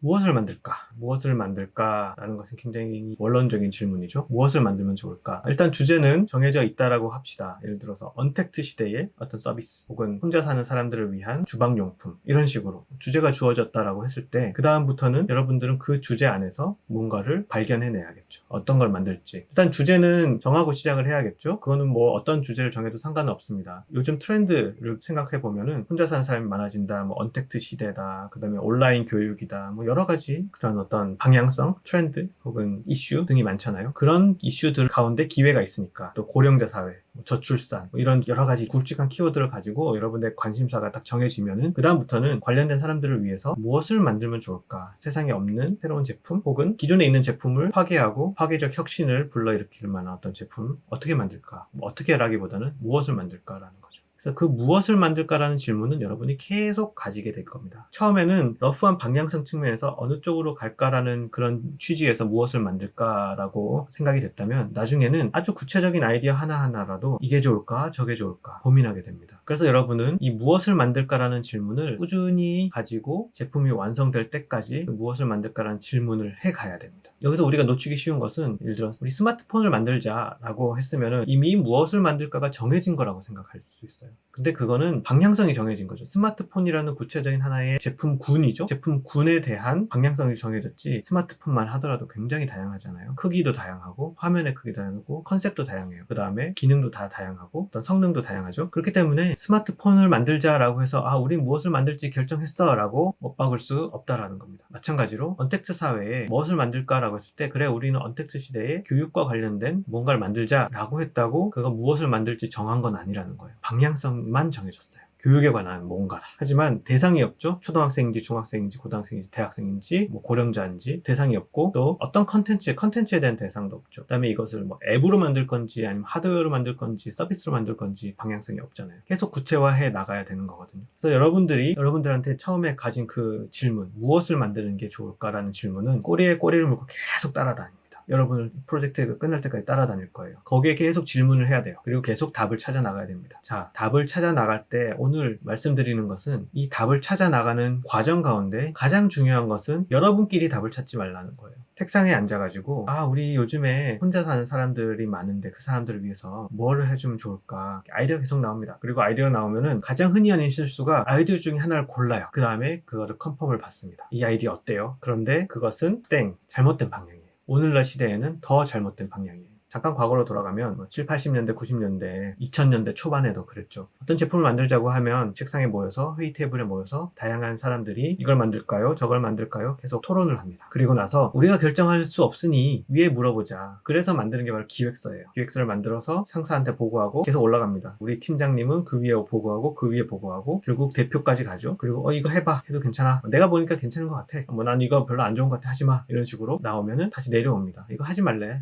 무엇을 만들까? 무엇을 만들까라는 것은 굉장히 원론적인 질문이죠. 무엇을 만들면 좋을까? 일단 주제는 정해져 있다라고 합시다. 예를 들어서 언택트 시대의 어떤 서비스 혹은 혼자 사는 사람들을 위한 주방용품 이런 식으로 주제가 주어졌다라고 했을 때 그 다음부터는 여러분들은 그 주제 안에서 뭔가를 발견해내야겠죠. 어떤 걸 만들지. 일단 주제는 정하고 시작을 해야겠죠. 그거는 뭐 어떤 주제를 정해도 상관은 없습니다. 요즘 트렌드를 생각해 보면은 혼자 사는 사람이 많아진다, 뭐 언택트 시대다, 그 다음에 온라인 교육이다, 뭐 여러 가지 그런 어떤 방향성, 트렌드 혹은 이슈 등이 많잖아요. 그런 이슈들 가운데 기회가 있으니까 또 고령자 사회, 뭐 저출산 뭐 이런 여러 가지 굵직한 키워드를 가지고 여러분의 관심사가 딱 정해지면은 그 다음부터는 관련된 사람들을 위해서 무엇을 만들면 좋을까? 세상에 없는 새로운 제품 혹은 기존에 있는 제품을 파괴하고 파괴적 혁신을 불러일으킬 만한 어떤 제품 어떻게 만들까? 뭐 어떻게 라기보다는 무엇을 만들까라는 거죠. 그래서 그 무엇을 만들까라는 질문은 여러분이 계속 가지게 될 겁니다. 처음에는 러프한 방향성 측면에서 어느 쪽으로 갈까라는 그런 취지에서 무엇을 만들까라고 생각이 됐다면 나중에는 아주 구체적인 아이디어 하나하나라도 이게 좋을까 저게 좋을까 고민하게 됩니다. 그래서 여러분은 이 무엇을 만들까라는 질문을 꾸준히 가지고 제품이 완성될 때까지 그 무엇을 만들까라는 질문을 해가야 됩니다. 여기서 우리가 놓치기 쉬운 것은 예를 들어 우리 스마트폰을 만들자라고 했으면 이미 무엇을 만들까가 정해진 거라고 생각할 수 있어요. 근데 그거는 방향성이 정해진 거죠. 스마트폰이라는 구체적인 하나의 제품군이죠. 제품군에 대한 방향성이 정해졌지 스마트폰만 하더라도 굉장히 다양하잖아요. 크기도 다양하고 화면의 크기도 다양하고 컨셉도 다양해요. 그 다음에 기능도 다 다양하고 어떤 성능도 다양하죠. 그렇기 때문에 스마트폰을 만들자라고 해서 우린 무엇을 만들지 결정했어 라고 못 박을 수 없다라는 겁니다. 마찬가지로 언택트 사회에 무엇을 만들까라고 했을 때 그래 우리는 언택트 시대에 교육과 관련된 뭔가를 만들자라고 했다고 그거 무엇을 만들지 정한 건 아니라는 거예요. 방향성만 정해졌어요. 교육에 관한 뭔가라. 하지만 대상이 없죠. 초등학생인지 중학생인지 고등학생인지 대학생인지 뭐 고령자인지 대상이 없고 또 어떤 컨텐츠에 대한 대상도 없죠. 그다음에 이것을 뭐 앱으로 만들 건지 아니면 하드웨어로 만들 건지 서비스로 만들 건지 방향성이 없잖아요. 계속 구체화해 나가야 되는 거거든요. 그래서 여러분들한테 처음에 가진 그 질문 무엇을 만드는 게 좋을까라는 질문은 꼬리에 꼬리를 물고 계속 따라다닙니다. 여러분을 프로젝트가 끝날 때까지 따라다닐 거예요. 거기에 계속 질문을 해야 돼요. 그리고 계속 답을 찾아 나가야 됩니다. 자, 답을 찾아 나갈 때 오늘 말씀드리는 것은 이 답을 찾아 나가는 과정 가운데 가장 중요한 것은 여러분끼리 답을 찾지 말라는 거예요. 책상에 앉아가지고 우리 요즘에 혼자 사는 사람들이 많은데 그 사람들을 위해서 뭐를 해주면 좋을까 아이디어가 계속 나옵니다. 그리고 아이디어가 나오면은 가장 흔히 하는 실수가 아이디어 중에 하나를 골라요. 그 다음에 그거를 컨펌을 받습니다. 이 아이디어 어때요? 그런데 그것은 잘못된 방향이에요. 오늘날 시대에는 더 잘못된 방향이에요. 잠깐 과거로 돌아가면 7, 80년대, 90년대, 2000년대 초반에도 그랬죠. 어떤 제품을 만들자고 하면 책상에 모여서 회의 테이블에 모여서 다양한 사람들이 이걸 만들까요? 저걸 만들까요? 계속 토론을 합니다. 그리고 나서 우리가 결정할 수 없으니 위에 물어보자. 그래서 만드는 게 바로 기획서예요. 기획서를 만들어서 상사한테 보고하고 계속 올라갑니다. 우리 팀장님은 그 위에 보고하고 그 위에 보고하고 결국 대표까지 가죠. 그리고 이거 해봐 해도 괜찮아. 내가 보니까 괜찮은 것 같아. 난 이거 별로 안 좋은 것 같아. 하지마. 이런 식으로 나오면은 다시 내려옵니다. 이거 하지 말래.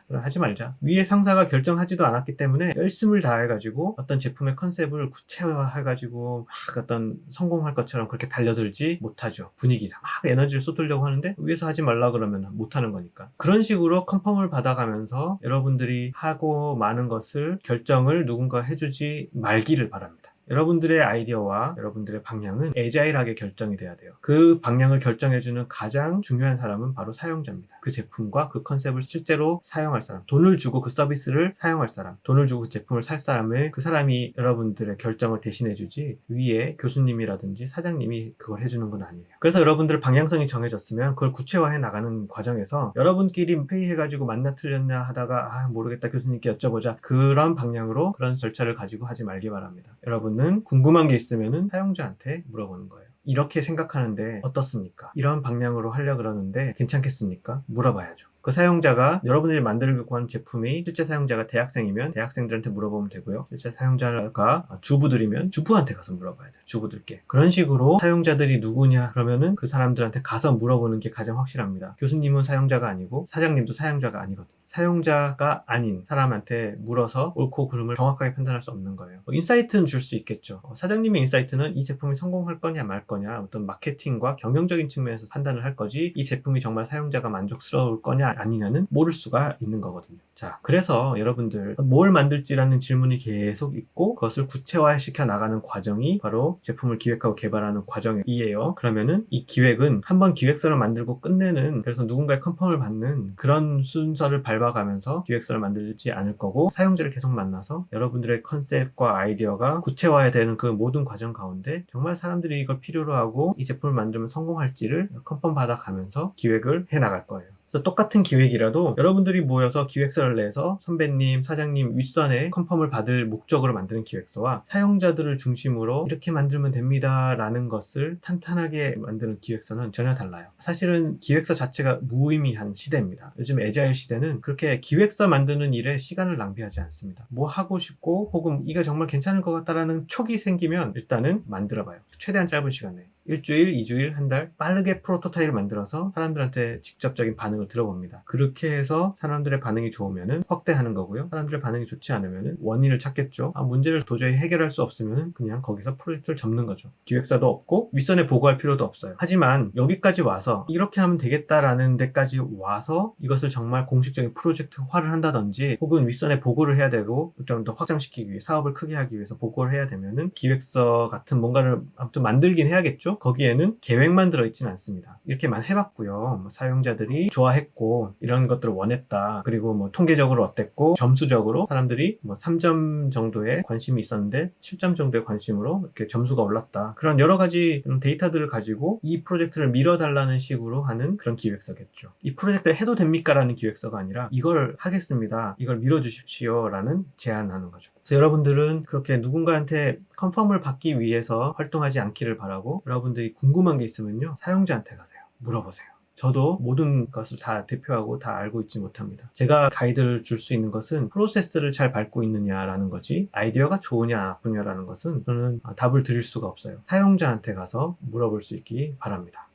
그럼 하지 말자. 위에 상사가 결정하지도 않았기 때문에 열심을 다해가지고 어떤 제품의 컨셉을 구체화해가지고 막 어떤 성공할 것처럼 그렇게 달려들지 못하죠. 분위기상 막 에너지를 쏟으려고 하는데 위에서 하지 말라 그러면 못하는 거니까. 그런 식으로 컨펌을 받아가면서 여러분들이 하고 많은 것을 결정을 누군가 해주지 말기를 바랍니다. 여러분들의 아이디어와 여러분들의 방향은 애자일하게 결정이 돼야 돼요. 그 방향을 결정해주는 가장 중요한 사람은 바로 사용자입니다. 그 제품과 그 컨셉을 실제로 사용할 사람, 돈을 주고 그 서비스를 사용할 사람, 돈을 주고 그 제품을 살 사람을 그 사람이 여러분들의 결정을 대신해주지 위에 교수님이라든지 사장님이 그걸 해주는 건 아니에요. 그래서 여러분들 방향성이 정해졌으면 그걸 구체화해 나가는 과정에서 여러분끼리 회의해가지고 맞나 틀렸냐 하다가 모르겠다 교수님께 여쭤보자 그런 방향으로 그런 절차를 가지고 하지 말기 바랍니다. 여러분 궁금한 게 있으면 사용자한테 물어보는 거예요. 이렇게 생각하는데 어떻습니까? 이런 방향으로 하려고 그러는데 괜찮겠습니까? 물어봐야죠. 그 사용자가 여러분들이 만들고 하는 제품이 실제 사용자가 대학생이면 대학생들한테 물어보면 되고요. 실제 사용자가 주부들이면 주부한테 가서 물어봐야 돼요. 주부들께. 그런 식으로 사용자들이 누구냐 그러면은 그 사람들한테 가서 물어보는 게 가장 확실합니다. 교수님은 사용자가 아니고 사장님도 사용자가 아니거든요. 사용자가 아닌 사람한테 물어서 옳고 그름을 정확하게 판단할 수 없는 거예요. 인사이트는 줄 수 있겠죠. 사장님의 인사이트는 이 제품이 성공할 거냐 말 거냐, 어떤 마케팅과 경영적인 측면에서 판단을 할 거지, 이 제품이 정말 사용자가 만족스러울 거냐 아니냐는 모를 수가 있는 거거든요. 자, 그래서 여러분들 뭘 만들지라는 질문이 계속 있고 그것을 구체화시켜 나가는 과정이 바로 제품을 기획하고 개발하는 과정이에요. 그러면은 이 기획은 한번 기획서를 만들고 끝내는, 그래서 누군가의 컨펌을 받는 그런 순서를 밟아가면서 기획서를 만들지 않을 거고, 사용자를 계속 만나서 여러분들의 컨셉과 아이디어가 구체화되는 그 모든 과정 가운데 정말 사람들이 이걸 필요로 하고 이 제품을 만들면 성공할지를 컨펌 받아가면서 기획을 해 나갈 거예요. 그래서 똑같은 기획이라도 여러분들이 모여서 기획서를 내서 선배님, 사장님 윗선에 컨펌을 받을 목적으로 만드는 기획서와 사용자들을 중심으로 이렇게 만들면 됩니다 라는 것을 탄탄하게 만드는 기획서는 전혀 달라요. 사실은 기획서 자체가 무의미한 시대입니다. 요즘 애자일 시대는 그렇게 기획서 만드는 일에 시간을 낭비하지 않습니다. 뭐 하고 싶고 혹은 이거 정말 괜찮을 것 같다라는 촉이 생기면 일단은 만들어봐요. 최대한 짧은 시간 내에. 일주일, 2주일, 한 달 빠르게 프로토타입을 만들어서 사람들한테 직접적인 반응을 들어봅니다. 그렇게 해서 사람들의 반응이 좋으면은 확대하는 거고요. 사람들의 반응이 좋지 않으면은 원인을 찾겠죠. 문제를 도저히 해결할 수 없으면은 그냥 거기서 프로젝트를 접는 거죠. 기획사도 없고 윗선에 보고할 필요도 없어요. 하지만 여기까지 와서 이렇게 하면 되겠다라는 데까지 와서 이것을 정말 공식적인 프로젝트화를 한다든지 혹은 윗선에 보고를 해야 되고 좀 더 확장시키기 위해 사업을 크게 하기 위해서 보고를 해야 되면은 기획서 같은 뭔가를 아무튼 만들긴 해야겠죠. 거기에는 계획만 들어있지는 않습니다. 이렇게만 해봤고요. 사용자들이 좋아했고 이런 것들을 원했다. 그리고 통계적으로 어땠고 점수적으로 사람들이 3점 정도의 관심이 있었는데 7점 정도의 관심으로 이렇게 점수가 올랐다. 그런 여러 가지 데이터들을 가지고 이 프로젝트를 밀어달라는 식으로 하는 그런 기획서겠죠. 이 프로젝트를 해도 됩니까? 라는 기획서가 아니라 이걸 하겠습니다. 이걸 밀어주십시오. 라는 제안하는 거죠. 그래서 여러분들은 그렇게 누군가한테 컨펌을 받기 위해서 활동하지 않기를 바라고, 여러분들이 궁금한 게 있으면요, 사용자한테 가세요. 물어보세요. 저도 모든 것을 다 대표하고 다 알고 있지 못합니다. 제가 가이드를 줄 수 있는 것은 프로세스를 잘 밟고 있느냐라는 거지, 아이디어가 좋으냐 나쁘냐라는 것은 저는 답을 드릴 수가 없어요. 사용자한테 가서 물어볼 수 있기 바랍니다.